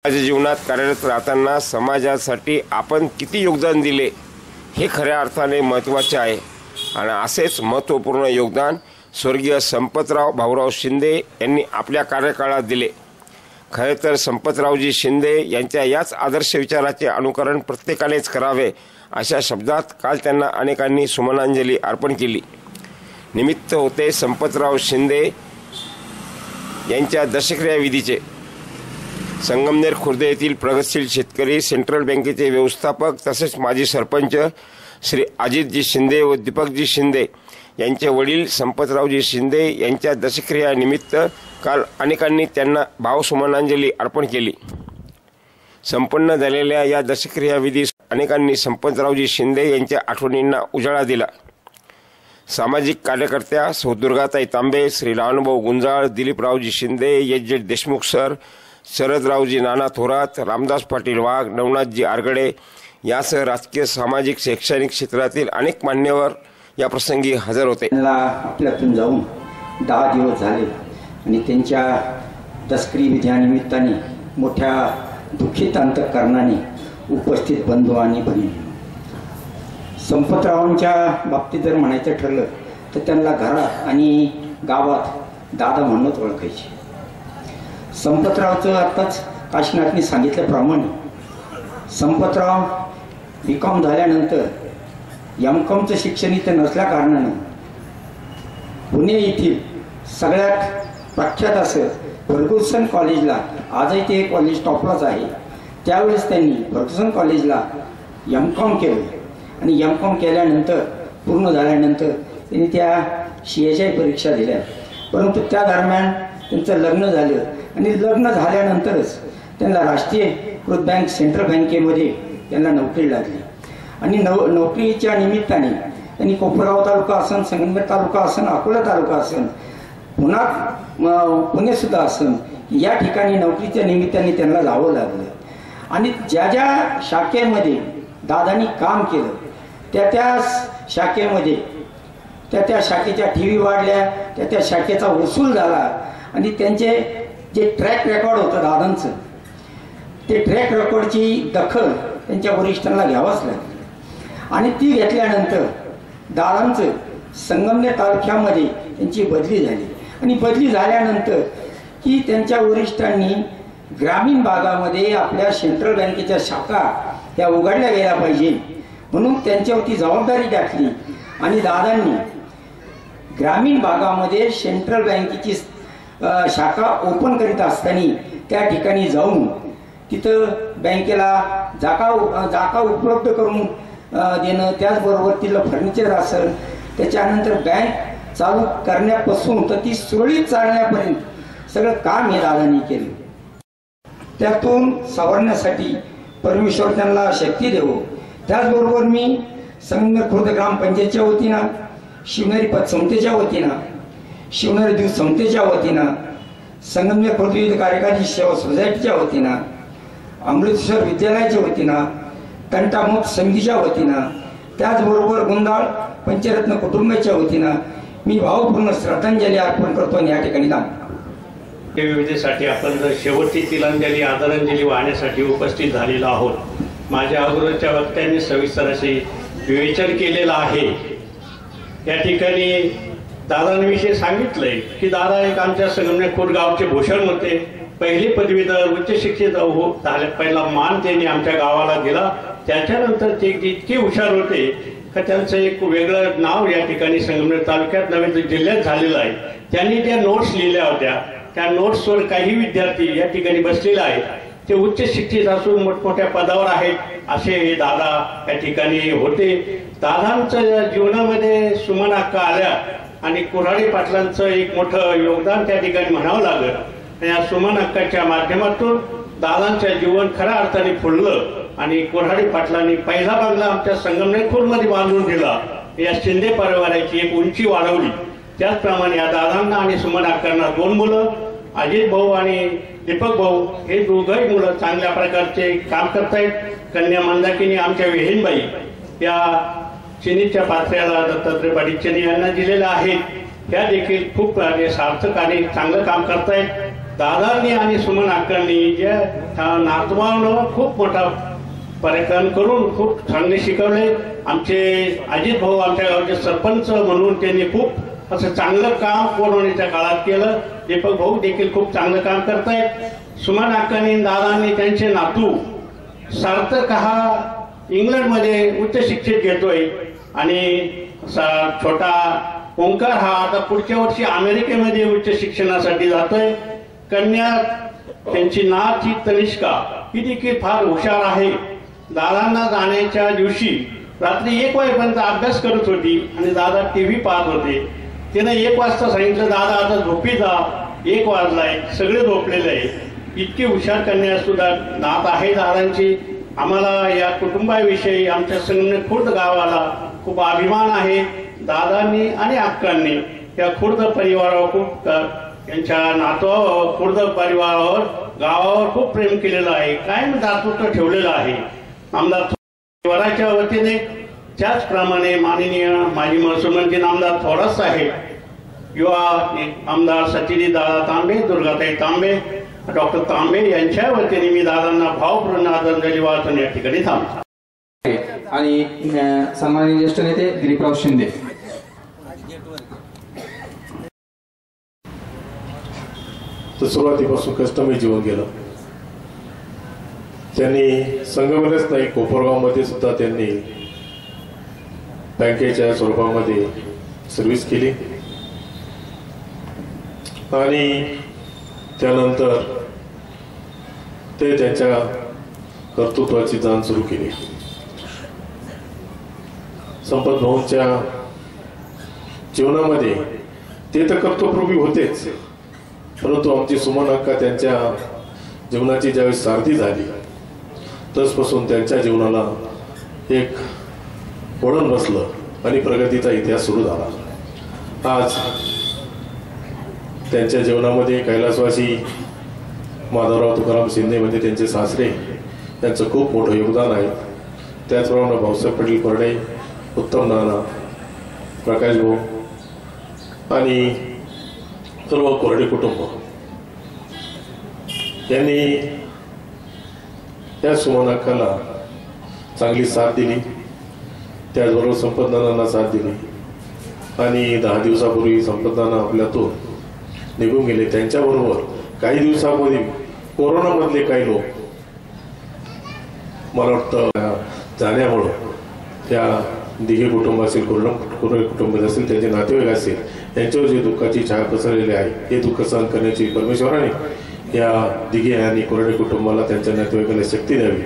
माझ्या जीवनात कार्यरत राहताना समाजासाठी आपण किती योगदान दिले हे खऱ्या अर्थाने महत्त्वाचे आहे आणि असेच महत्त्वपूर्ण योगदान स्वर्गीय संपतराव भाऊराव शिंदे यांनी आपल्या कार्यकाळात दिले। खरे तर संपतरावजी शिंदे यांच्या याच आदर्श विचाराचे अनुकरण प्रत्येकानेच करावे अशा शब्दात काल त्यांना अनेकांनी सुमनांजली अर्पण केली। निमित्त होते संपतराव शिंदे यांच्या दशक्रिया विधीचे। संगमनेर खुर्द येथील प्रगतशील शेतकरी, सेंट्रल बँकेचे व्यवस्थापक तसेच माजी सरपंच श्री अजितजी शिंदे व दीपकजी शिंदे यांचे वडील संपतरावजी शिंदे यांच्या दशक्रियानिमित्त काल अनेकांनी त्यांना भावसुमनांजली अर्पण केली। संपन्न झालेल्या या दशक्रिया विधीस अनेकांनी संपतरावजी शिंदे यांच्या आठवणींना उजाळा दिला। सामाजिक कार्यकर्त्या सौ Durgatai Tambe, Shri Lahanubhau Gunjal, Dilipraoji Shinde, H J Deshmukh sir, Sharadraoji Nana Thorat, Ramdas Patil Wagh, Navnathji Aragade यासह राजकीय, सामाजिक, शैक्षणिक क्षेत्रातील अनेक मान्यवर या प्रसंगी हजर होते। आपल्यातून जाऊन 10 दिवस झाले आणि त्यांच्या दशक्रिया विधीनिमित्ताने मोठ्या दुःखित अंतःकरणाने उपस्थित बंधू आणि भगिनी, संपतरावांच्या बाबतीत जर म्हणायचं ठरलं तर त्यांना घरात आणि गावात दादा म्हणून ओळखायचे। संपतरावचं आत्ताच काशीनाथने सांगितल्याप्रमाणे संपतराव BCom झाल्यानंतर MComचं शिक्षण इथे नसल्या कारणानं पुणे येथील सगळ्यात प्रख्यात असं फर्ग्युसन कॉलेजला, आजही ते कॉलेज टॉपलाच आहे, त्यावेळेस त्यांनी फर्ग्युसन कॉलेजला MCom केलं आणि MCom केल्यानंतर पूर्ण झाल्यानंतर त्यांनी त्या CSI परीक्षा दिल्या। परंतु त्या दरम्यान त्यांचं लग्न झालं आणि लग्न झाल्यानंतरच त्यांना राष्ट्रीयकृत बँक, सेंट्रल बँकेमध्ये त्यांना नोकरी लागली आणि नोकरीच्या निमित्ताने त्यांनी कोपरगाव तालुका असन, संगमनेर तालुका असन, अकोला तालुका असन, पुणे सुद्धा असन, या ठिकाणी नोकरीच्या निमित्ताने त्यांना जावं लागलं आणि ज्या ज्या शाखेमध्ये दादांनी काम केलं त्या शाखेमध्ये त्या शाखेच्या ठेवी वाढल्या, त्या शाखेचा वसूल झाला आणि त्यांचे जे ट्रॅक रेकॉर्ड होतं दादांचं, ते ट्रॅक रेकॉर्डची दखल त्यांच्या वरिष्ठांना घ्यावाच लागली आणि ती घेतल्यानंतर दादांचं संगमनेर तालुक्यामध्ये त्यांची बदली झाली आणि बदली झाल्यानंतर की त्यांच्या वरिष्ठांनी ग्रामीण भागामध्ये आपल्या सेंट्रल बँकेच्या शाखा त्या उघडल्या गेल्या पाहिजे म्हणून त्यांच्यावरती जबाबदारी टाकली आणि दादांनी ग्रामीण भागामध्ये सेंट्रल बँकेची शाखा ओपन करीत असताना त्या ठिकाणी जाऊन तिथं बँकेला जागा उपलब्ध करून देणं, त्याचबरोबर तिथलं फर्निचर असेल, त्याच्यानंतर बँक चालू करण्यापासून तर ती सुरळीत चालण्यापर्यंत सगळं काम हे दादांनी केलं। त्यातून सावरण्यासाठी परमेश्वर त्यांना शक्ती देवो। त्याचबरोबर मी संगमनेर खुर्द ग्रामपंचायतच्या वतीनं, शिवनेरी पतसंस्थेच्या वतीनं, शिवनेरी द्वीप संस्थेच्या वतीनं, संगमनेर खुर्द विविध कार्यकारी सेवा सोसायटीच्या वतीनं, अमृतसर विद्यालयाच्या वतीनं, तंटामुक्त समितीच्या वतीनं, त्याचबरोबर गुंजाळ पंचरत्न कुटुंबाच्या वतीनं मी भावपूर्ण श्रद्धांजली अर्पण करतो आणि या ठिकाणी विविधतेसाठी आपण शेवटची तिलांजली, आदरांजली वाहण्यासाठी उपस्थित झालेलो आहोत। माझ्या अगोदरच्या वक्त्यांनी सविस्तर असे विवेचन केलेलं आहे। या ठिकाणी दादांविषयी सांगितलंय की दादा एक आमच्या संगमनेर खुर्द गावचे भूषण होते, पहिली पदवीधर, उच्च शिक्षित झाले, पहिला मान त्यांनी आमच्या गावाला दिला। त्याच्यानंतर ते इतके हुशार होते का त्यांचं एक वेगळं नाव या ठिकाणी संगमनेर तालुक्यात नव्हे तर जिल्ह्यात झालेलं आहे। त्यांनी त्या नोट्स लिहिल्या होत्या, त्या नोट्सवर काही विद्यार्थी या ठिकाणी बसलेले आहेत, ते उच्च शिक्षित असून मोठमोठ्या पदावर आहेत असे दादा या ठिकाणी होते। दादांच्या जीवनामध्ये सुमन अक्का आल्या आणि कुऱ्हाडी पाटलांचं एक मोठं योगदान त्या ठिकाणी म्हणावं लागलं। या सुमन अक्काच्या माध्यमातून दादांचं जीवन खऱ्या अर्थाने फुललं आणि कुऱ्हाडी पाटलांनी पहिला बंगला आमच्या संगमनेर खुर्दमध्ये बांधून दिला। या शिंदे परिवाराची एक उंची वाढवली। त्याचप्रमाणे या दादांना आणि सुमन अक्कांना 2 मुलं, अजित भाऊ आणि दीपक भाऊ, हे दोघंही मुलं चांगल्या प्रकारचे काम करतायत। कन्या मंदाकिनी आमच्या विहीनबाई या चिनीच्या पात्र्याला दत्तात्रय पाटील चिनी यांना दिलेल्या आहेत, त्या देखील खूप सार्थक आणि चांगलं काम करतायत। दादांनी आणि सुमन अक्कांनी ज्या नातवांवर खूप मोठा पर्यटन करून खूप चांगले शिकवले. आमचे अजित भाऊ आमच्या गावचे सरपंच म्हणून त्यांनी खूप असं चांगलं काम कोरोनाच्या काळात केलं. दीपक भाऊ देखील खूप चांगलं काम करतायत. सुमन अक्कांनी दादांनी त्यांचे नातू सार्थक हा इंग्लंडमध्ये उच्च शिक्षित घेतोय आणि छोटा ओंकार हा आता पुढच्या वर्षी अमेरिकेमध्ये उच्च शिक्षणासाठी जातोय. कन्या त्यांची नात ही तनिष्का ही देखील फार हुशार आहे. दादांना जाण्याच्या दिवशी रात्री 1 वाजेपर्यंत अभ्यास करत होती आणि दादा टीव्ही पाहत होते. तिने 1 वाजता सांगितलं दादा आता झोपी जा, 1 वाजलाय, सगळे झोपलेले आहे. इतकी हुशार कन्या सुद्धा नात आहे दादांची. आम्हाला या कुटुंबाविषयी आमच्या संगमनेर खुर्द गावाला खूप अभिमान आहे. दादांनी आणि अक्कांनी या खुर्द परिवारावर खूप यांच्या नातवावर खुर्द परिवारावर गावावर खूप प्रेम केलेलं आहे. कायम दातृत्व ठेवलेलं आहे. आमदार परिवाराच्या वतीने त्याचप्रमाणे माननीय माजी महसूल मंत्री आमदार थोरात साहेब, युवा आमदार सचिनी दादा तांबे, दुर्गाताई तांबे, डॉक्टर तांबे यांच्या वतीने मी दादांना भावपूर्ण आदरांजली वाहून या ठिकाणी थांबतो. आणि सन्माननीय ज्येष्ठ नेते दिलीपराव शिंदे. तर सुरुवातीपासून कष्टमय जीवन गेलं. त्यांनी संगमनेरच नाही, कोपरगावमध्ये सुद्धा त्यांनी बँकेच्या स्वरूपामध्ये सर्व्हिस केली आणि त्यानंतर ते त्यांच्या कर्तृत्वाची जाण सुरू केली. संपत भाऊंच्या जीवनामध्ये ते तर कर्तृत्वरूपी होतेच, परंतु आमची सुमन अक्का त्यांच्या जीवनाची ज्यावेळेस सारथी झाली तसपासून त्यांच्या जीवनाला एक वळण बसलं आणि प्रगतीचा इतिहास सुरू झाला. आज त्यांच्या जीवनामध्ये कैलासवासी माधवराव तुकाराम शिंदे म्हणजे त्यांचे सासरे त्यांचं खूप मोठं योगदान आहे. त्याचप्रमाणे भाऊसाहेब पाटील परडे, उत्तम नाना, प्रकाश भाऊ आणि सर्व कोरडे कुटुंब यांनी या सुमन अक्काला चांगली साथ दिली. त्याचबरोबर संपत नानांना साथ दिली आणि 10 दिवसापूर्वी संपत नाना आपल्यातून निघून गेले. त्यांच्याबरोबर काही दिवसापूर्वी कोरोनामधले काही लोक मला वाटतं जाण्यामुळं त्या दिघे कुटुंब असेल, कोरडे कुटुंब असेल, त्यांचे नातेवाईक असेल, यांच्यावर जे दुःखाची छाया पसरलेली आहे हे दुःख सहन करण्याची परमेश्वराने या दिघे आणि कोरडे कुटुंबाला त्यांच्या नातेवाईकाला शक्ती द्यावी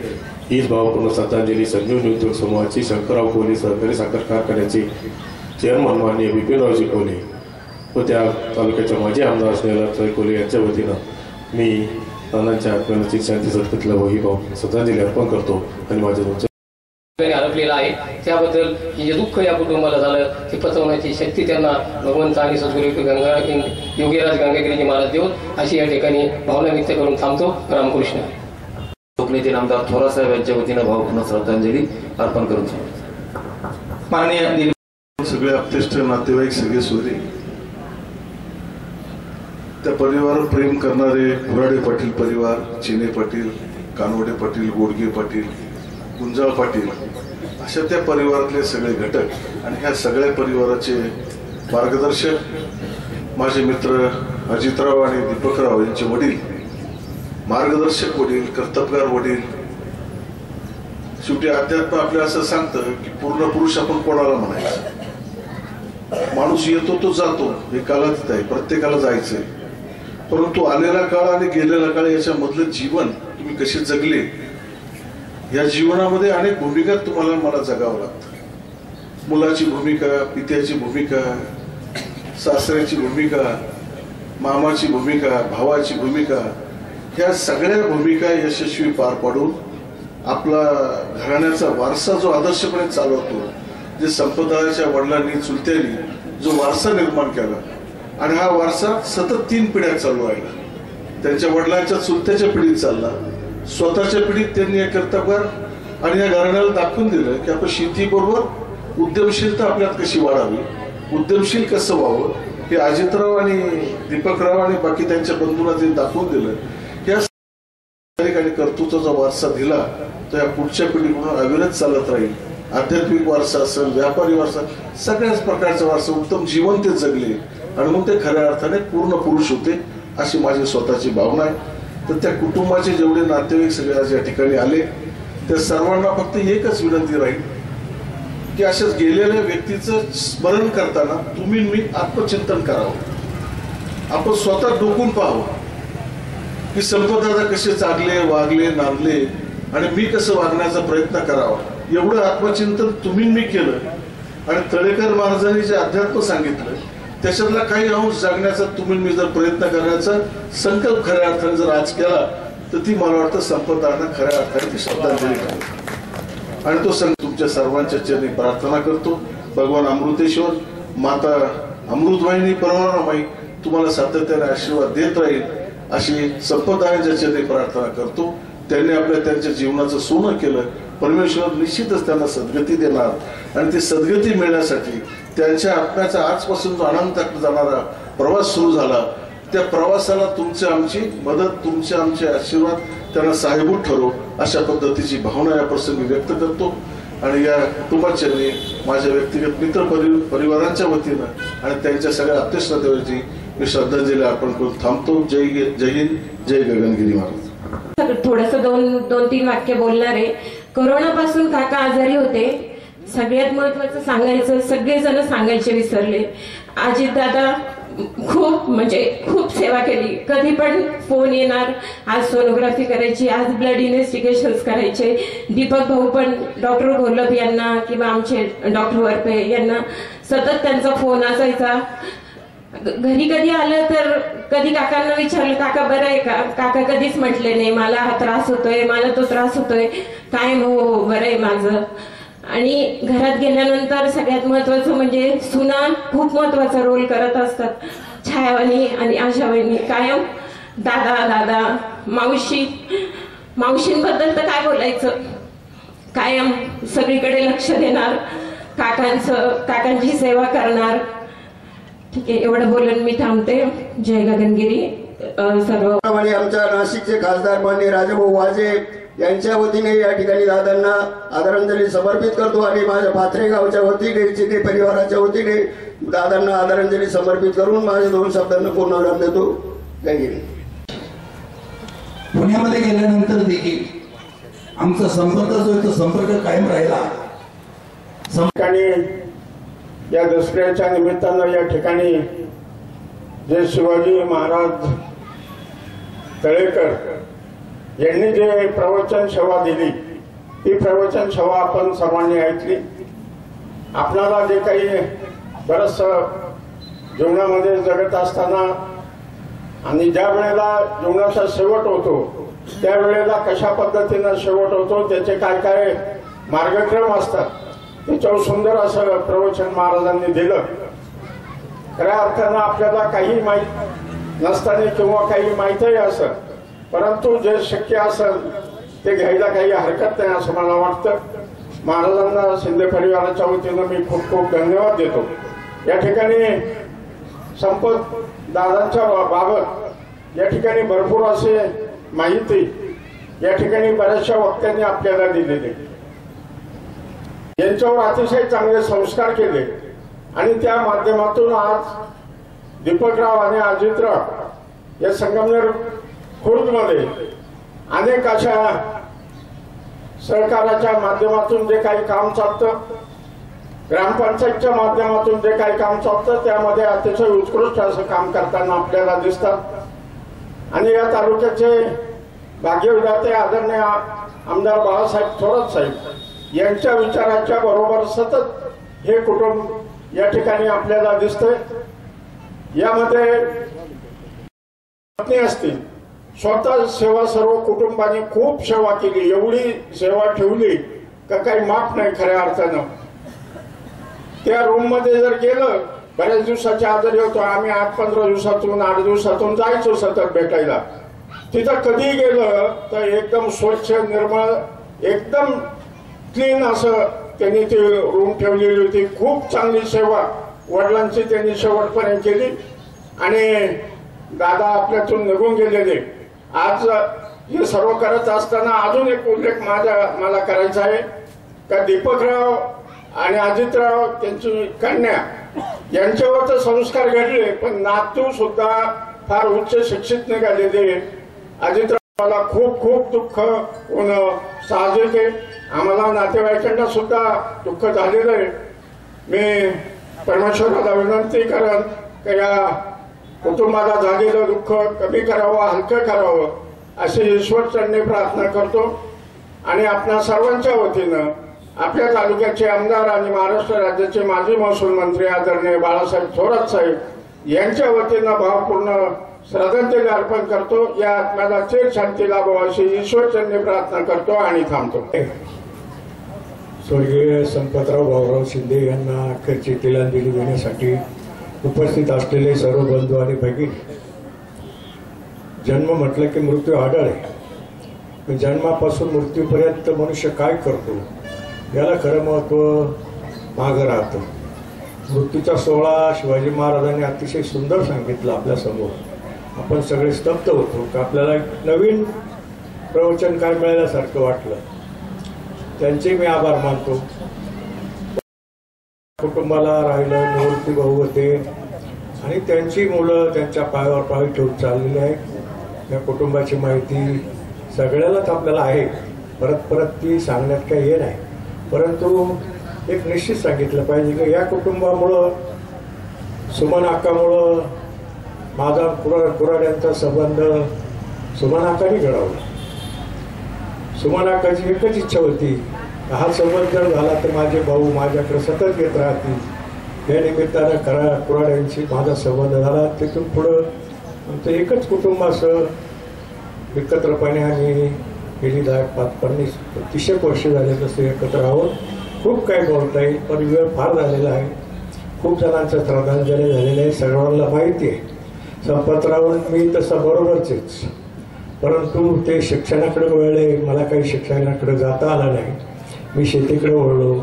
हीच भावपूर्ण श्रद्धांजली संजीवनी उद्योग समूहाची शंकरराव कोहली सहकारी साखर कारखान्याचे चेअरमन माननीय बिपिनरावजी कोहली व त्या तालुक्याच्या माजी आमदार स्नेहलाल कोहली यांच्या वतीनं मी नानांच्या आत्म्याची शांती सत्कतला वही भाव श्रद्धांजली अर्पण करतो आणि माझ्या हरपलेला आहे. त्याबद्दल हे जे दुःख या कुटुंबाला झालं ते पचवण्याची शक्ती त्यांना भगवंत आणि सद्गुरू योगीराज गंगागिरीजी महाराज देऊन अशी या ठिकाणी भावना व्यक्त करून थांबतो. रामकृष्ण. लोकनेते आमदार थोरात साहेब यांच्या वतीनं भावपूर्ण श्रद्धांजली अर्पण करून माननीय सगळे अपतेष्ट नातेवाईक, सगळे सोयरे, त्या परिवारावर प्रेम करणारे घोराडे पाटील परिवार, चिने पाटील, कानवडे पाटील, गोडगे पाटील, गुंजाळ पाटील अशा त्या परिवारातले सगळे घटक आणि ह्या सगळ्या परिवाराचे मार्गदर्शक माझे मित्र अजितराव आणि दीपकराव यांचे वडील, मार्गदर्शक वडील, कर्तबगार वडील. शेवटी अध्यात्म आपल्याला असं सांगतं की पूर्ण पुरुष आपण कोणाला म्हणायचं. माणूस येतो तो जातो, हे कालातीत आहे, प्रत्येकाला जायचंय. परंतु आलेला काळ आणि गेलेला काळ याच्यामधलं जीवन तुम्ही कसे जगले या जीवनामध्ये अनेक भूमिका तुम्हाला मला जगावं लागतं. मुलाची भूमिका, पित्याची भूमिका, सासऱ्याची भूमिका, मामाची भूमिका, भावाची भूमिका, ह्या सगळ्या भूमिका यशस्वी पार पाडून आपला घराण्याचा वारसा जो आदर्शपणे चालवतो, जे संपदाच्या वडिलांनी चुलत्यांनी जो वारसा निर्माण केला आणि हा वारसा सतत 3 पिढ्या चालू राहिला. त्यांच्या वडिलांच्या चुलत्याच्या पिढीत चालला, स्वतःच्या पिढीत त्यांनी या कर्तबगार आणि या घराण्याला दाखवून दिलं की आपण शेतीबरोबर उद्यमशीलता आपल्यात कशी वाढावी, उद्यमशील कसं व्हावं हे अजितराव आणि दीपकराव आणि बाकी त्यांच्या बंधूंना ते दाखवून दिलं की आणि कर्तृत्वाचा वारसा दिला तर या पुढच्या पिढीकडून अविरत चालत राहील. आध्यात्मिक वारसा असेल, व्यापारी वारसा, सगळ्याच प्रकारचा वारसा, उत्तम जीवन ते जगले आणि मग ते खऱ्या अर्थाने पूर्ण पुरुष होते अशी माझी स्वतःची भावना आहे. तर त्या कुटुंबाचे जेवढे नातेवाईक सगळे आज या ठिकाणी आले त्या सर्वांना फक्त एकच विनंती राहील की अशाच गेलेल्या व्यक्तीचं स्मरण करताना तुम्ही मी आत्मचिंतन करावं. आपण स्वतः डोकून पाहावं की संपतदादा कसे चागले, वागले, नांदले आणि मी कसं वागण्याचा प्रयत्न करावा. एवढं आत्मचिंतन तुम्ही मी केलं आणि तळेकर महाराजांनी जे अध्यात्म सांगितलं त्याच्यातला काही अंश जागण्याचा तुम्ही मी जर प्रयत्न करण्याचा संकल्प खऱ्या अर्थाने जर आज केला तर ती मला वाटतं संपतदादांना खऱ्या अर्थाने ती श्रद्धांजली करावी. आणि तो संत तुमच्या सर्वांच्या चरणी प्रार्थना करतो. भगवान अमृतेश्वर, माता अमृतवाहिनी, परवानामाई तुम्हाला सातत्याने आशीर्वाद देत राहील अशी संपतदादांच्या चरणी प्रार्थना करतो. त्यांनी त्यांच्या जीवनाचं सोनं केलं. परमेश्वर निश्चितच त्यांना सद्गती देणार आणि ती सद्गती मिळण्यासाठी त्यांच्या आत्म्याचा आजपासून जो आनंदात जाणारा प्रवास सुरू झाला त्या प्रवासाला तुमची आमची मदत, तुमचे आमचे आशीर्वाद त्यांना साहेबूत ठरो अशा पद्धतीची भावना या प्रसंगी व्यक्त करतो. आणि या कुटुंबाच्या माझ्या व्यक्तिगत मित्र परिवारांच्या वतीनं आणि त्यांच्या सगळ्या आप्तेष्टांची मी श्रद्धांजली अर्पण करून थांबतो. जय हिंद, जय गगनगिरी महाराज. थोडस दोन तीन वाक्य बोलणार आहे. कोरोनापासून काका आजारी होते. सगळ्यात महत्वाचं सांगायचं, सगळेजण सांगायचे विसरले. अजितदादा खूप सेवा केली. कधी पण फोन येणार, आज सोनोग्राफी करायची, आज ब्लड इन्व्हेस्टिगेशन करायचे. दीपक भाऊ पण डॉक्टर घोलप यांना किंवा आमचे डॉक्टर वरपे यांना सतत त्यांचा फोन असायचा. घरी कधी आलं तर कधी काकांना विचारलं काका बरं आहे का. काका कधीच म्हटले नाही मला हा त्रास होतोय, मला तो त्रास होतोय. काय हो बरं आहे माझं. आणि घरात गेल्यानंतर सगळ्यात महत्वाचं म्हणजे सुना खूप महत्वाचा रोल करत असतात. छायावानी आणि आशावानी कायम दादा मावशींबद्दल तर काय बोलायचं, कायम सगळीकडे लक्ष देणार, काकांची सेवा करणार. ठीक आहे, एवढं बोलून मी थांबते. जय गगनगिरी. सर्व आमच्या नाशिकचे खासदार माननीय राजाभाऊ वाजे यांच्या वतीने या ठिकाणी दादांना आदरांजली समर्पित करतो आणि माझ्या पाथरे गावच्या वतीने, चिके परिवाराच्या वतीने दादांना आदरांजली समर्पित करून माझ्या 2 शब्दांना पूर्णविराम देतो. जय हिंद. पुण्यामध्ये गेल्यानंतर देखील आमचा संपर्क जो आहे तो संपर्क कायम राहिला. या दसऱ्याच्या निमित्तानं या ठिकाणी जे शिवाजी महाराज तळेकर यांनी जे प्रवचन सेवा दिली ती प्रवचन सेवा आपण सर्वांनी ऐकली. आपल्याला जे काही बरंच जीवनामध्ये जगत असताना आणि ज्या वेळेला जीवनाचा शेवट होतो त्यावेळेला कशा पद्धतीनं शेवट होतो त्याचे काय काय मार्गक्रम असतात त्याच्यावर सुंदर असं प्रवचन महाराजांनी दिलं. खऱ्या अर्थानं आपल्याला काही माहीत नसताना किंवा काही माहीतही असं परंतु जे शक्य असेल ते घ्यायला काही हरकत नाही असं मला वाटतं. महाराजांना शिंदे परिवाराच्या वतीनं मी खूप खूप धन्यवाद देतो. या ठिकाणी संपत दादांच्या बाबत या ठिकाणी भरपूर असे माहिती या ठिकाणी बऱ्याचशा वक्त्यांनी आपल्याला दिलेली. यांच्यावर अतिशय चांगले संस्कार केले आणि त्या माध्यमातून आज दीपकराव आणि अजितराव या संगमनेर खुर्दमध्ये अनेक अशा सहकाराच्या माध्यमातून जे काही काम चालतं, ग्रामपंचायतच्या माध्यमातून जे काही काम चालतं त्यामध्ये अतिशय उत्कृष्ट असं काम करताना आपल्याला दिसतात. आणि या तालुक्याचे भाग्यविधाते आदरणीय आमदार बाळासाहेब थोरात साहेब यांच्या विचाराच्या बरोबर सतत हे कुटुंब या ठिकाणी आपल्याला दिसतंय. यामध्ये पत्नी असतील, स्वतः सेवा सर्व कुटुंबाने खूप सेवा केली. एवढी सेवा ठेवली का काही माफ नाही खऱ्या अर्थानं. त्या रूम मध्ये जर गेलं, बऱ्याच दिवसाचे आजारी होतो आम्ही, 8-15 दिवसातून 8 दिवसातून जायचो सतत भेटायला. तिथं कधी गेलं तर एकदम स्वच्छ निर्मळ एकदम क्लीन असं त्यांनी ती रूम ठेवलेली होती. खूप चांगली सेवा वडिलांची त्यांनी शेवटपर्यंत केली आणि दादा आपल्यातून निघून गेलेले. आज हे सर्व करत असताना अजून एक उल्लेख मला करायचा आहे का दीपकराव आणि अजितराव त्यांची कन्या यांच्यावर तर संस्कार घडले, पण नातू सुद्धा फार उच्च शिक्षित निघालेले. अजितराव मला खूप खूप दुःख होणं साहजिक आहे. आम्हाला नातेवाईकांना सुद्धा दुःख झालेलं आहे. मी परमेश्वराला विनंती करेन की या कुटुंबाला झालेलं दुःख कमी करावं, हलकं करावं अशी ईश्वरचरणी प्रार्थना करतो. आणि आपल्या सर्वांच्या वतीनं आपल्या तालुक्याचे आमदार आणि महाराष्ट्र राज्याचे माजी महसूल मंत्री आदरणीय बाळासाहेब थोरात साहेब यांच्या वतीनं भावपूर्ण श्रद्धांजली अर्पण करतो. या आत्म्याला चिर शांती लाभो अशी ईश्वरचरणी प्रार्थना करतो आणि थांबतो. स्वर्गीय संपतराव भाऊराव शिंदे यांना अखेरची तिलांजली देण्यासाठी उपस्थित असलेले सर्व बंधू आणि भगिनी, जन्म म्हटलं की मृत्यू आढळ आहे. जन्मापासून मृत्यूपर्यंत मनुष्य काय करतो याला खरं महत्व मागं राहतं. मृत्यूचा सोहळा शिवाजी महाराजांनी अतिशय सुंदर सांगितलं आपल्या समोर. आपण सगळे स्तब्ध होतो का आपल्याला एक नवीन प्रवचन काय मिळाल्यासारखं वाटलं. त्यांचे मी आभार मानतो. कुटुंबाला राहिलं निवृत्ती भाऊ होते आणि त्यांची मुलं त्यांच्या पायावर पाय ठेवून चाललेली आहेत. या कुटुंबाची माहिती सगळ्यालाच आपल्याला आहे, परत ती सांगण्यात काही हे नाही. परंतु एक निश्चित सांगितलं पाहिजे की या कुटुंबामुळं, सुमन आकामुळं माझा कुराड्यांचा संबंध सुमन आकाने घडवला. सुमन आकाची एकच इच्छा होती, हा संबंध जर झाला तर माझे भाऊ माझ्याकडे सतत येत राहतील. या निमित्तानं कुराड्यांशी माझा संबंध झाला. तिथून पुढं आमचं एकच कुटुंब असं एकत्रपणे आम्ही गेली 30 वर्ष झाले तसे एकत्र आहोत. खूप काही बोलता येईल, पण वेळ फार झालेला आहे. खूप जणांचं श्रद्धांजली झालेलं आहे, सर्वांना माहिती आहे. संपतराव मी तसं बरोबरच, परंतु ते शिक्षणाकडे वळले. मला काही शिक्षणाकडे जाता आलं नाही. मी शेतीकडे वळलो,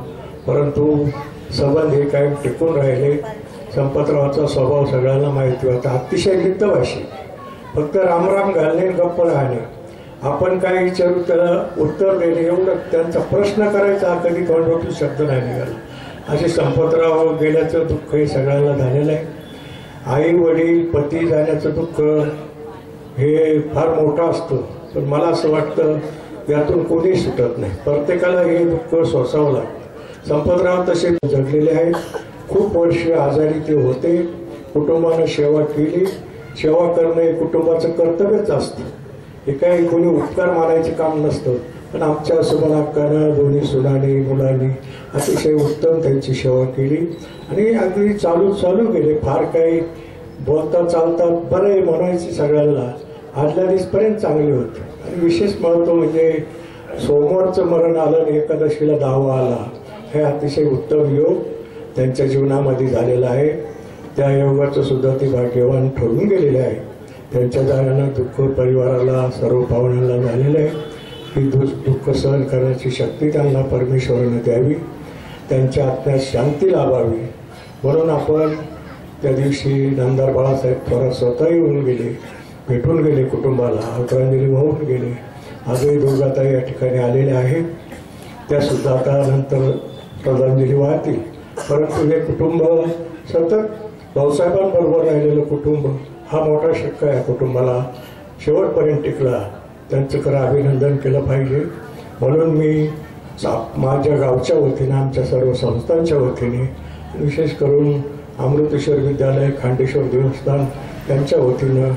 परंतु संबंध हे कायम टिकून राहिले. संपतरावाचा स्वभाव सगळ्यांना माहिती होता. अतिशय मितभाषी, फक्त रामराम घालणे, गप्प राहणे. आपण काय विचारू त्याला उत्तर देणे एवढं. त्यांचा प्रश्न करायचा कधी तोंडातून शब्द नाही निघाला. असे संपतराव गेल्याचं दुःख हे सगळ्यांना झालेलं आहे. आई वडील पती जाण्याचं दुःख हे फार मोठं असतं, पण मला असं वाटतं यातून कोणी सुटत नाही. प्रत्येकाला हे दुःख सोसावं लागतं. संपतराव तसे जगलेले आहेत. खूप वर्ष आजारी ते होते. कुटुंबानं सेवा केली. सेवा करणं हे कुटुंबाचं कर्तव्यच असतं. हे काही कोणी उपकार मानायचं काम नसतं. पण आमच्या सुमनाकानं दोन्ही सुनानी मुलांनी अतिशय उत्तम त्यांची सेवा केली आणि अगदी चालू गेले. फार काही बोलता चालता बरं आहे म्हणायचे सगळ्यांना. आदल्या दिवसपर्यंत चांगले होते. आणि विशेष महत्व म्हणजे सोमवारचं मरण आलं आणि एकादशीला दावा आला. हे अतिशय उत्तम योग त्यांच्या जीवनामध्ये झालेला आहे. त्या योगाचं सुद्धा ते भाग्यवान ठरून गेलेले आहे. त्यांच्या जाण्यानं दुःख परिवाराला सर्व पाहुण्यांना झालेलं आहे. ही दुःख सहन करण्याची शक्ती त्यांना परमेश्वराने द्यावी. त्यांच्या आत्म्यात शांती लाभावी म्हणून आपण त्या दिवशी नामदार बाळासाहेब थोरात स्वतः येऊन गेले, भेटून गेले, कुटुंबाला आदरांजली वाहून गेले. आजही दोघाताई या ठिकाणी आलेले आहेत. त्या सुद्धा आता नंतर श्रद्धांजली वाहतील. परंतु हे कुटुंब सतत भाऊसाहेबांबरोबर राहिलेलं कुटुंब हा मोठा शिक्का या कुटुंबाला शेवटपर्यंत टिकला. त्यांचं खरं अभिनंदन केलं पाहिजे. म्हणून मी माझ्या गावच्या वतीने, आमच्या सर्व संस्थांच्या वतीने, विशेष करून अमृतेश्वर विद्यालय, खांडेश्वर देवस्थान यांच्या वतीनं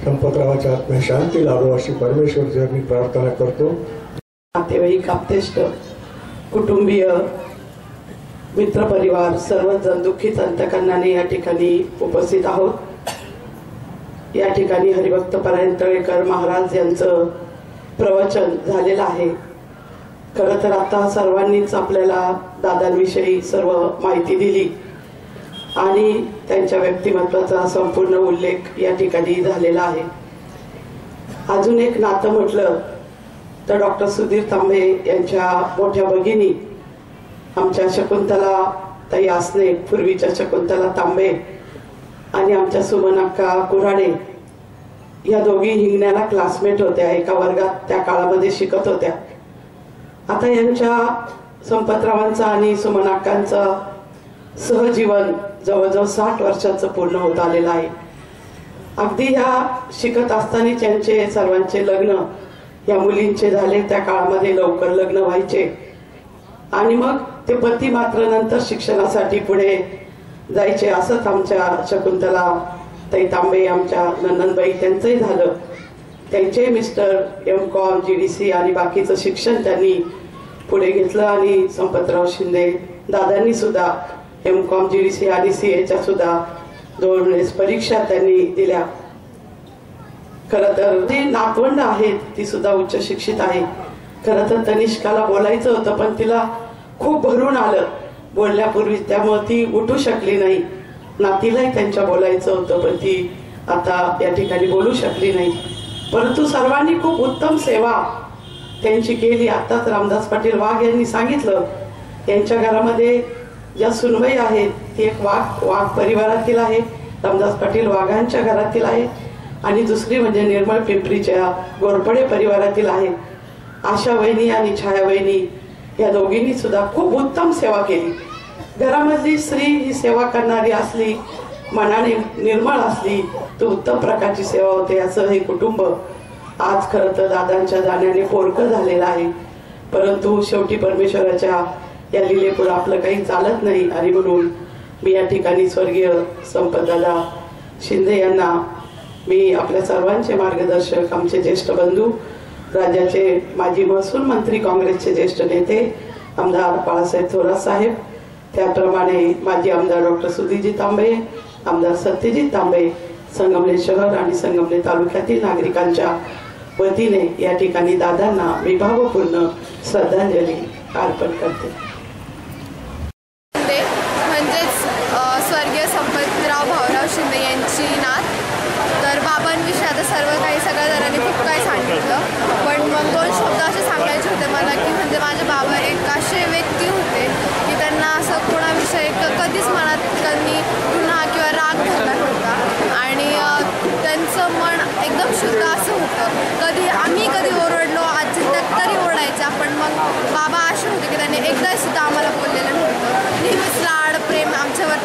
संपतरावाच्या आत्म्यास शांती लाभो अशी परमेश्वरचरणी प्रार्थना करतो. नातेवाईक, आप्तेष्ट, कुटुंबीय, मित्रपरिवार सर्वजण दुःखित अंतकरणाने या ठिकाणी उपस्थित आहोत. या ठिकाणी हरिभक्त परायण तळेकर महाराज यांचं प्रवचन झालेलं आहे. खरं तर आता सर्वांनीच आपल्याला दादांविषयी सर्व माहिती दिली आणि त्यांच्या व्यक्तिमत्वाचा संपूर्ण उल्लेख या ठिकाणी झालेला आहे. अजून एक नातं म्हटलं तर डॉक्टर सुधीर तांबे यांच्या मोठ्या भगिनी आमच्या शकुंतला ताई आसने, पूर्वीच्या शकुंतला तांबे आणि आमच्या सुमनाक्का कुऱ्हाडे या दोघी हिंगण्याला क्लासमेट होत्या, एका वर्गात त्या काळामध्ये शिकत होत्या. आता यांच्या संपतरावांचा आणि सुमनाक्कांचा सहजीवन जवळजवळ 60 वर्षाचं पूर्ण होत आलेलं आहे. अगदी ह्या शिकत असताना त्यांचे सर्वांचे लग्न या मुलींचे झाले. त्या काळामध्ये लवकर लग्न व्हायचे आणि मग ते पती मात्र नंतर शिक्षणासाठी पुढे जायचे. असंच आमच्या शकुंतला ताई तांबे, आमच्या नंदनबाई, त्यांचंही झालं. त्यांचे मिस्टर M.Com GDC आणि बाकीचं शिक्षण त्यांनी पुढे घेतलं आणि संपतराव शिंदे दादांनी सुद्धा M.Com GDC आणि CAच्या सुद्धा 2 वेळेस परीक्षा त्यांनी दिल्या. खरं तर जी नातवंड आहेत ती सुद्धा उच्च शिक्षित आहे. खरं तर तनिष्काला बोलायचं होतं पण तिला खूप भरून आलं बोलण्यापूर्वी, त्यामुळे ती उठू शकली नाही. नातीलाही त्यांच्या बोलायचं होतं पण ती आता या ठिकाणी बोलू शकली नाही. परंतु सर्वांनी खूप उत्तम सेवा त्यांची केली. आताच रामदास पाटील वाघ यांनी सांगितलं त्यांच्या घरामध्ये ज्या सुनबाई आहेत ती एक वाघ परिवारातील आहे, रामदास पाटील वाघांच्या घरातील आहे, आणि दुसरी म्हणजे निर्मळ पिंपरीच्या गोरपडे परिवारातील आहे. आशा वहिनी आणि छाया वहिनी या दोघींनी सुद्धा खूप उत्तम सेवा केली. घरामधली स्त्री ही सेवा करणारी असली, मनाने निर्मळ असली तर उत्तम प्रकारची सेवा होते. असं हे कुटुंब आज खरं तर दादांच्या जाण्याने पोरकं झालेलं आहे. परंतु शेवटी परमेश्वराच्या या लिलेपुढे आपलं काही चालत नाही आणि म्हणून मी या ठिकाणी स्वर्गीय संपतदादा शिंदे यांना मी आपल्या सर्वांचे मार्गदर्शक, आमचे ज्येष्ठ बंधू, राज्याचे माजी महसूल मंत्री, काँग्रेसचे ज्येष्ठ नेते आमदार बाळासाहेब थोरात साहेब, त्याप्रमाणे माजी आमदार डॉक्टर सुधीजी तांबे, आमदार सत्यजित तांबे, संगमनेर शहर आणि संगमनेर तालुक्यातील नागरिकांच्या वतीने या ठिकाणी दादांना मी भावपूर्ण श्रद्धांजली अर्पण करते. म्हणजेच स्वर्गीय संपतराव भाऊराव शिंदे यांची नात. तर बाबांविषयी आता सगळ्या जणांनी खूप काही सांगितलं, पण मग 2 शब्द असे सांगायचे होते मला की म्हणजे माझे बाबा एक असे व्यक्ती होते की त्यांना असं कोणाविषयी कधीच मनात त्यांनी पुन्हा किंवा राग धरला नव्हता आणि त्यांचं मन एकदम शुद्ध असं होतं. आम्ही कधी ओरडलो आजी तरी ओरडायच्या, पण मग बाबा असे होते की त्यांनी एकदा सुद्धा आम्हाला बोललेलं नव्हतं. नेहमीच लाड प्रेम आमच्यावर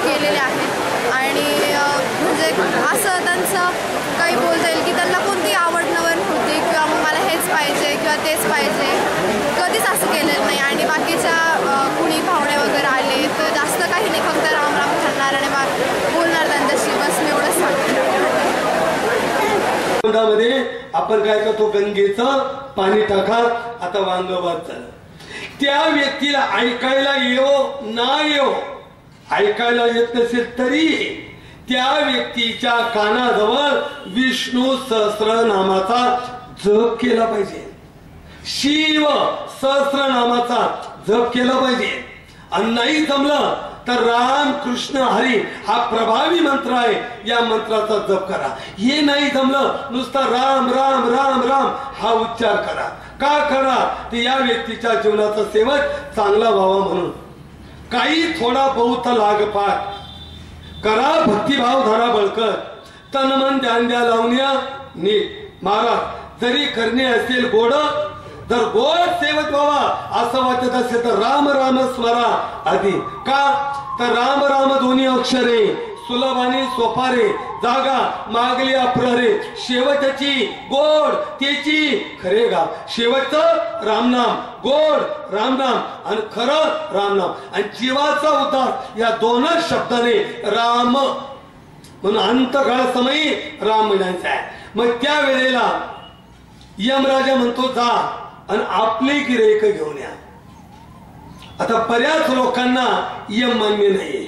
केलेले आहेत आणि म्हणजे असं त्यांचं काही बोलता येईल की त्यांना कोणती आवड नवड नव्हती किंवा मग मला हेच पाहिजे किंवा तेच पाहिजे, कधीच असं केलेलं नाही. आणि बाकीच्या कुणी पाहुणे वगैरे आले तर जास्त काही नाही, फक्त राम राम करणार आणि बोलणार त्यांच्याशी, बस मी एवढंच सांगते. आपण काय करतो, गंगेचं पाणी टाका, आता वांगवाद झालं. त्या व्यक्तीला ऐकायला येवो ना येवो, ऐकायला येत नसेल तरी त्या व्यक्तीच्या कानाजवळ विष्णू सहस्रनामाचा जप केला पाहिजे, शिव सहस्रनामाचा जप केला पाहिजे. आणि नाही जमलं तर राम कृष्ण हरी हा प्रभावी मंत्र आहे, या मंत्राचा जप करा. हे नाही जमलं नुसता राम राम राम राम हा उच्चार करा. का करा, ते या व्यक्तीच्या जीवनाचा सेवक चांगला व्हावा म्हणून. काही थोडा बहुत लागपाठ करा, भक्तिभाव धरा बळकत, तन मन ध्यान द्या लावण्या नीट. महाराज जरी करणे असेल गोड, जर गोड सेवक व्हावा असं वाटत असेल तर राम राम स्मरा आधी. का तर राम राम दोन्ही अक्षरे सुलभ आणि सोपारे, जागा मागली अप्रहरे, शेवटची गोड त्याची खरे गा. शेवटचं रामनाम, गोड रामनाम आणि खरं रामनाम, आणि जीवाचा उद्धार या 2च शब्दाने राम म्हणून अंतकाळ समयी राम म्हणायचा आहे. मग त्या वेळेला यमराजा म्हणतो जा आणि आपले गिरेक घेऊन या. आता बऱ्याच लोकांना यम मान्य नाहीये.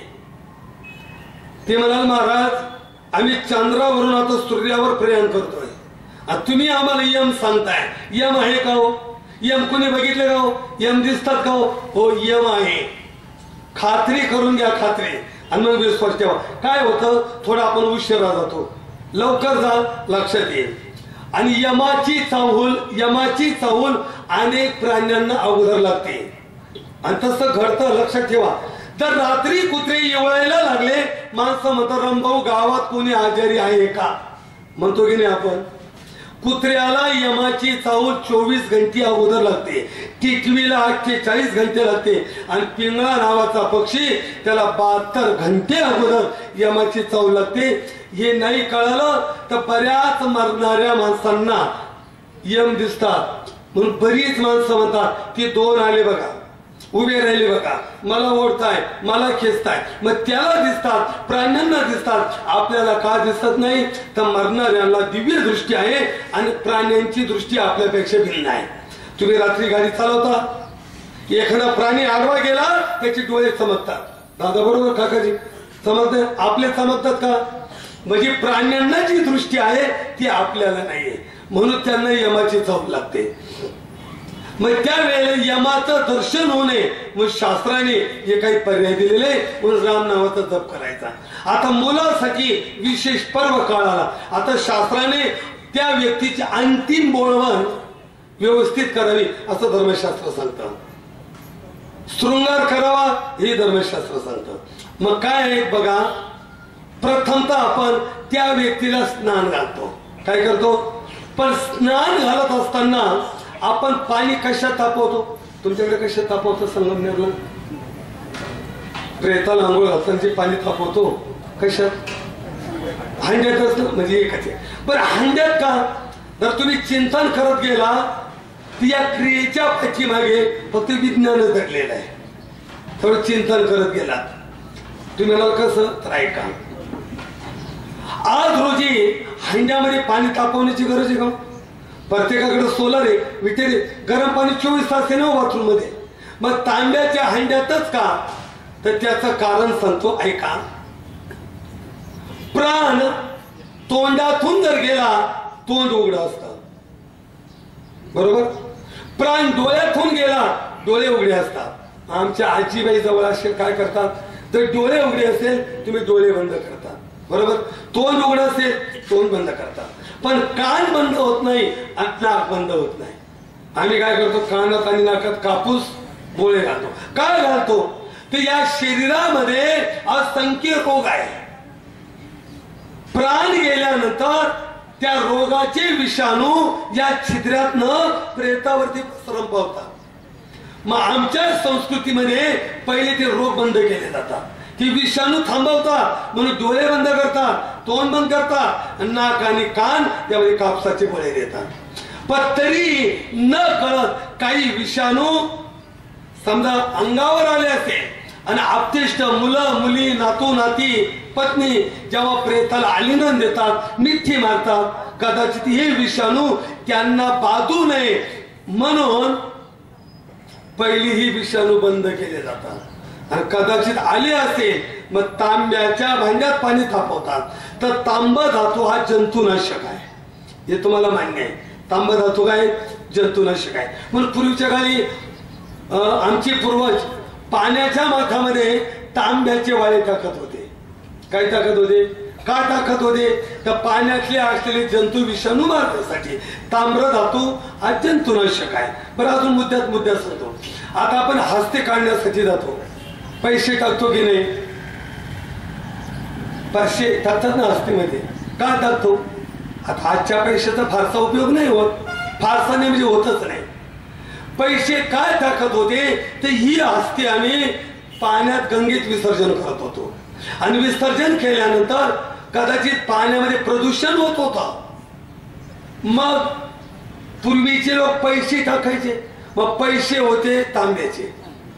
ते म्हणाल महाराज आम्ही चंद्रावरून आता सूर्यावर प्रयाण करतोय, तुम्ही आम्हाला यम सांगताय. यम आहे का हो? यम कोणी बघितले का हो? यम दिसतात का हो? यम आहे. खात्री करून घ्या, खात्री, आणि मग विश्वास ठेवा. काय होतं, थोडा आपण उशिरा जातो, लवकर जा लक्षात येईल. आणि यमाची चाहूल अनेक प्राण्यांना अगोदर लागते आणि तसं घडतं. लक्षात ठेवा, तर रात्री कुत्रे येवळायला लागले, माणसं म्हणतात रमभाऊ गावात कोणी आजारी आहे का, म्हणतो की नाही आपण. कुत्र्याला यमाची चाहूल 24 घंटे अगोदर लागते, टिटवीला 48 घंटे लागते, आणि पिंगळा नावाचा पक्षी त्याला 72 घंटे अगोदर यमाची चाहूल लागते. हे नाही कळालं तर बऱ्याच मरणाऱ्या माणसांना यम दिसतात, म्हणून बरीच माणसं म्हणतात की 2 आले बघा, उभे राहिले बघा, मला ओढताय, मला खेचताय. मग त्याला दिसतात, प्राण्यांना दिसतात, आपल्याला का दिसत नाही? तर मरणाऱ्यांना दिव्य दृष्टी आहे आणि प्राण्यांची दृष्टी आपल्यापेक्षा भिन्न आहे. तुम्ही रात्री गाडी चालवता, एखादा प्राणी आडवा गेला त्याचे डोळे चमकतात. दादा बरोबर काकाजी चमकते, आपले चमकतात का? म्हणजे प्राण्यांना जी दृष्टी आहे ती आपल्याला नाहीये, म्हणून त्यांना यमाची चौक लागते. मग त्यावेळेला यमाचं दर्शन होणे, मग शास्त्राने हे काही पर्याय दिलेले, म्हणून राम नावाचा जप करायचा. आता मुलासाठी विशेष पर्व काळ आला. आता शास्त्राने त्या व्यक्तीची अंतिम बोलवण व्यवस्थित करावी असं धर्मशास्त्र सांगतं. शृंगार करावा हे धर्मशास्त्र सांगतं. मग काय आहे बघा, प्रथमतः आपण त्या व्यक्तीला स्नान घालतो. काय करतो? पण स्नान घालत असताना आपण पाणी कशात तापवतो? तुमच्याकडे कशात तापवतो? संगमनेरला प्रेताला आंघोळ घालताना जे पाणी तापवतो कशात? हांड्यातच ना, म्हणजे एकच आहे. बरं हांड्यात का? जर तुम्ही चिंतन करत गेला तर या क्रियेच्या पाठीमागे फक्त विज्ञानच दडलेलं आहे. थोडं चिंतन करत गेला तुम्ही मला कसं तर ऐका. आज रोजी हांड्यामध्ये पाणी तापवण्याची गरज आहे का? प्रत्येकाकडे सोलर आहे, विटेर आहे, गरम पाणी 24 तास आहे ना बाथरूम मध्ये. मग तांब्याच्या हांड्यातच का? तर त्याचं कारण सांगतो ऐका. प्राण तोंडातून जर गेला तोंड उघड असतं, बरोबर. प्राण डोळ्यातून गेला डोळे उघडे असतात. आमच्या आजीबाई जवळ असे काय करतात, तर डोळे उघडे असेल तुम्ही डोळे बंद करतात, बरोबर. तोंड उघड असेल तोंड बंद करतात, पण कान बंद होत नाही आणि नाक बंद होत नाही. आम्ही काय करतो, कानात आणि नाकात कापूस गोळे घालतो. काय घालतो? तर या शरीरामध्ये असंख्य रोग आहे. प्राण गेल्यानंतर त्या रोगाचे विषाणू या छिद्रातनं प्रेतावरती पसरून पावतात. मग आमच्या संस्कृतीमध्ये पहिले ते रोग बंद केले जातात, ती विषाणू थांबवतात, म्हणून डोळे बंद करतात, तोंड बंद करतात, नाक आणि कान त्यामध्ये कापसाचे बळे देतात. पण तरी न कळत काही विषाणू समजा अंगावर आले असेल आणि आपतेष्ट मुलं मुली नातू नाती पत्नी जेव्हा प्रेताला आलिंगन देतात, मिठी मारतात, कदाचित हे विषाणू त्यांना बाधू नये म्हणून पहिली ही विषाणू बंद केले जातात. आणि कदाचित आले असेल मग तांब्याच्या भांड्यात पाणी तापवतात. तर तांब धातू हा जंतुनाशक आहे, हे तुम्हाला मान्य आहे. तांब धातू काय? जंतुनाशक आहे. म्हणून पूर्वीच्या काळी आमचे पूर्वज पाण्याच्या माठामध्ये तांब्याचे वाळे टाकत होते. काय टाकत होते? का टाकत होते? तर पाण्यातले असलेले जंतू विषाणू मारण्यासाठी. ताम्र धातू हा जंतुनाशक आहे. बरं, अजून मुद्द्यात सांगतो. आता आपण हस्ते काढण्यासाठी जातो, पैसे टाकतो की नाही? पैसे टाकतात ना हस्तीमध्ये. का टाकतो? आता आजच्या पैशाचा फारसा उपयोग नाही होत, फारसा नाही म्हणजे होतच नाही. पैसे काय टाकत होते तर ही हस्ती आम्ही पाण्यात गंगेत विसर्जन करत होतो. आणि विसर्जन केल्यानंतर कदाचित पाण्यामध्ये प्रदूषण होत होतं. मग पूर्वीचे लोक पैसे टाकायचे, मग पैसे होते तांब्याचे.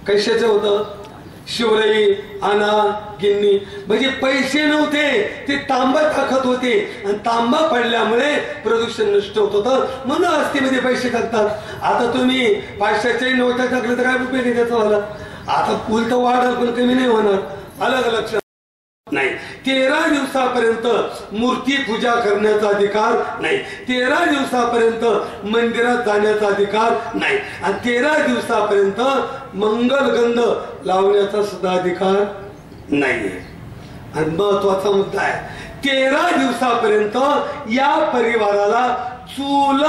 कशाचे होतं? शिवराई आणा गिन्नी, म्हणजे पैसे नव्हते ते तांबा टाकत होते. आणि तांबा पडल्यामुळे प्रदूषण नष्ट होत होतं, म्हणून हस्तीमध्ये पैसे टाकतात. आता तुम्ही 500च्या नोटा टाकले तर काय उपयोग आहे त्याचा? झाला आता उलट वाढल पण कमी नाही होणार. अलग लक्षात नाही. 13 दिवसापर्यंत मूर्ती पूजा करण्याचा अधिकार नाही, 13 दिवसापर्यंत मंदिरात जाण्याचा अधिकार नाही, आणि 13 दिवसापर्यंत मंगलगंध लावण्याचा सुद्धा अधिकार नाहीये. आणि महत्वाचा मुद्दा आहे, 13 दिवसापर्यंत या परिवाराला चूल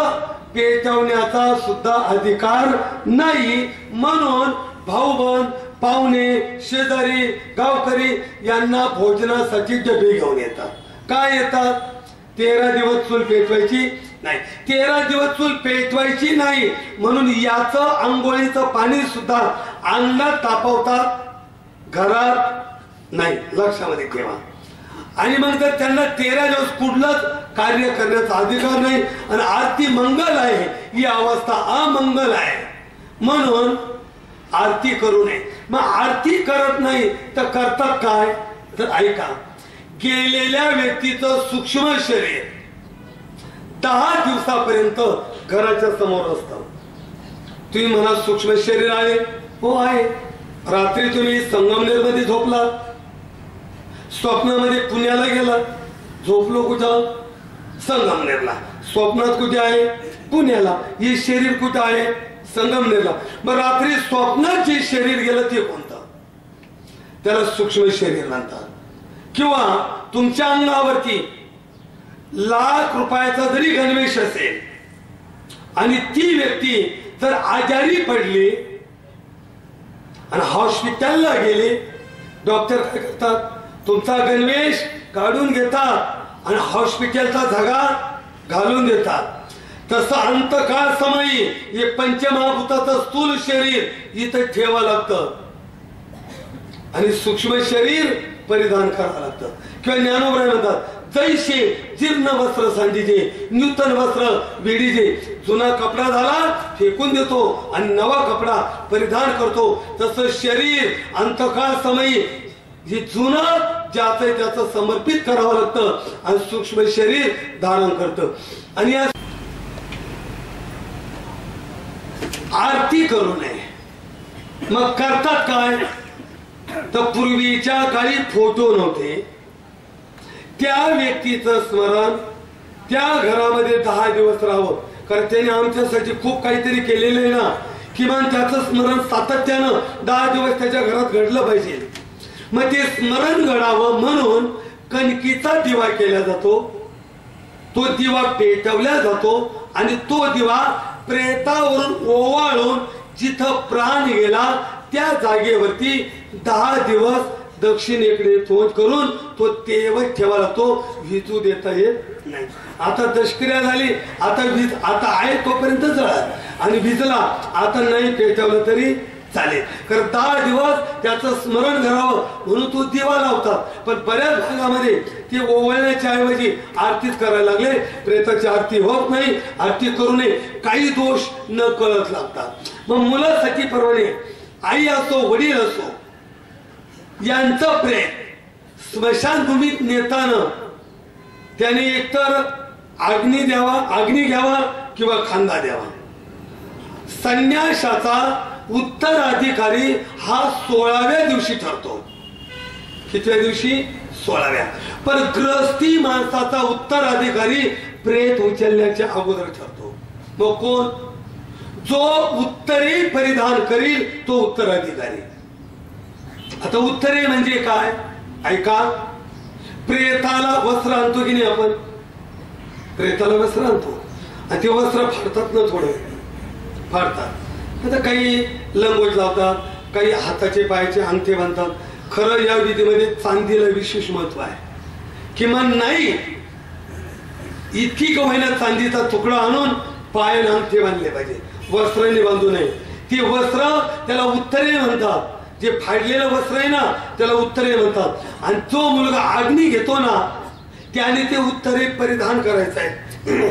पेटवण्याचा सुद्धा अधिकार नाही. म्हणून भाऊ बहीण पाहुणे शेजारी गावकरी यांना भोजनासाठी डबे घेऊन येतात. काय येतात? 13 दिवस चूल पेटवायची नाही. 13 दिवस चूल पेटवायची नाही म्हणून याचं आंघोळीचं पाणी सुद्धा अंगात तापवतात, घरात नाही. लक्षामध्ये ठेवा. आणि मग जर त्यांना 13 दिवस कुठलंच कार्य करण्याचा अधिकार नाही आणि आरती मंगल आहे ही अवस्था अमंगल आहे म्हणून आरती करू नये. मग आरती करत नाही तर करतात काय? तर ऐका, गेलेल्या व्यक्तीचं सूक्ष्म शरीर 10 दिवसापर्यंत घराच्या समोर असतं. तुम्ही म्हणा सूक्ष्म शरीर आहे. हो आहे. रात्री तुम्ही संगमनेर मध्ये झोपलात, स्वप्नामध्ये पुण्याला गेला, झोपलो कुठं? संगमनेरला. स्वप्नात कुठे आहे? पुण्याला. हे शरीर कुठं आहे? संगमनेरला. मग रात्री स्वप्नात जे शरीर गेलं ते कोणतं? त्याला सूक्ष्म शरीर म्हणतात. किंवा तुमच्या अंगावरती लाख रुपयाचा जरी गणवेश असेल आणि ती व्यक्ती जर आजारी पडली आणि हॉस्पिटलला गेले, डॉक्टर काय करतात? तुमचा गणवेश काढून घेतात आणि हॉस्पिटलचा धागा घालून देतात. तसं अंतकाळ समयी हे पंचमहाभूताचं स्थूल शरीर इथं ठेवावं लागतं आणि सूक्ष्म शरीर परिधान करावं लागतं. किंवा ज्ञानोबराय म्हणतात जैसे जीर्ण वस्त्र सांजीचे नूतन वस्त्र बेडीचे. जुना कपडा झाला फेकून देतो आणि नवा कपडा परिधान करतो. तसं शरीर अंतकाळ समयी जे जुनं ज्याचं त्याचं समर्पित करावं लागतं आणि सूक्ष्म शरीर धारण करतं. आणि आरती करू नये. मग करतात काय? तर पूर्वीच्या काळी फोटो नव्हते. त्या व्यक्तीचं स्मरण त्या घरामध्ये 10 दिवस राहावं. कारण त्याने आमच्यासाठी खूप काहीतरी केलेलं आहे ना. किमान त्याचं स्मरण सातत्यानं 10 दिवस त्याच्या घरात घडलं पाहिजे. मग ते स्मरण घडावं म्हणून कणकीचा दिवा केला जातो. तो दिवा पेटवला जातो आणि तो दिवा प्रेतावरून ओवाळून जिथं प्राण गेला त्या जागेवरती 10 दिवस दक्षिणेकडे तोंड करून तो तेवत ठेवा लागतो. विजू देता येत नाही. आता दशक्रिया झाली, आता वीज आता आहे तोपर्यंत जळत आणि भिजला आता नाही पेटवलं तरी चालेल. कारण 10 दिवस त्याचं स्मरण करावं म्हणून तो दिवा लावतात. पण बऱ्याच भागामध्ये ते ओवळण्याच्या ऐवजी आरतीच करायला लागले. प्रेताची आरती होत नाही. आरती करू नये. काही दोष न कळत लागतात. मग मुलासाठी परवाने आई असो वडील असो यांचं प्रेत स्मशानभूमीत नेताना त्याने एकतर अग्नी घ्यावा किंवा खांदा द्यावा. संन्यासाचा उत्तराधिकारी हा 16व्या दिवशी ठरतो. कितव्या दिवशी? 16व्या. पण ग्रस्ती माणसाचा उत्तराधिकारी प्रेत उचलण्याच्या अगोदर ठरतो. मग कोण? जो उत्तरे परिधान करील तो उत्तराधिकारी. आता उत्तरे म्हणजे काय? ऐका, प्रेताला वस्त्र आणतो की नाही आपण? प्रेताला वस्त्र आणतो आणि ते वस्त्र फाडतात ना, थोडं फाडतात. आता काही लंगोट लावतात, काही हाताचे पायाचे अंगठे बांधतात. खरं या विधीमध्ये चांदीला विशेष महत्व आहे. किमान नाही इतकी कमाईना चांदीचा तुकडा आणून पायाने अंगठे बांधले पाहिजे, वस्त्राने बांधू नये. ती वस्त्र त्याला उत्तरे म्हणतात. जे फाडलेलं वस्त्र आहे ना त्याला उत्तरे म्हणतात. आणि जो मुलगा अग्नी घेतो ना त्याने ते उत्तरे परिधान करायचं आहे.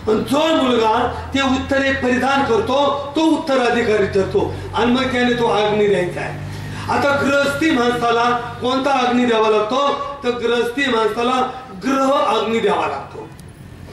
पण जो मुलगा ते उत्तरे परिधान करतो तो उत्तराधिकारी ठरतो आणि मग त्याने तो अग्नी द्यायचा आहे. आता गृहस्थी माणसाला कोणता अग्नी द्यावा लागतो? तर गृहस्थी माणसाला ग्रह अग्नी द्यावा लागतो.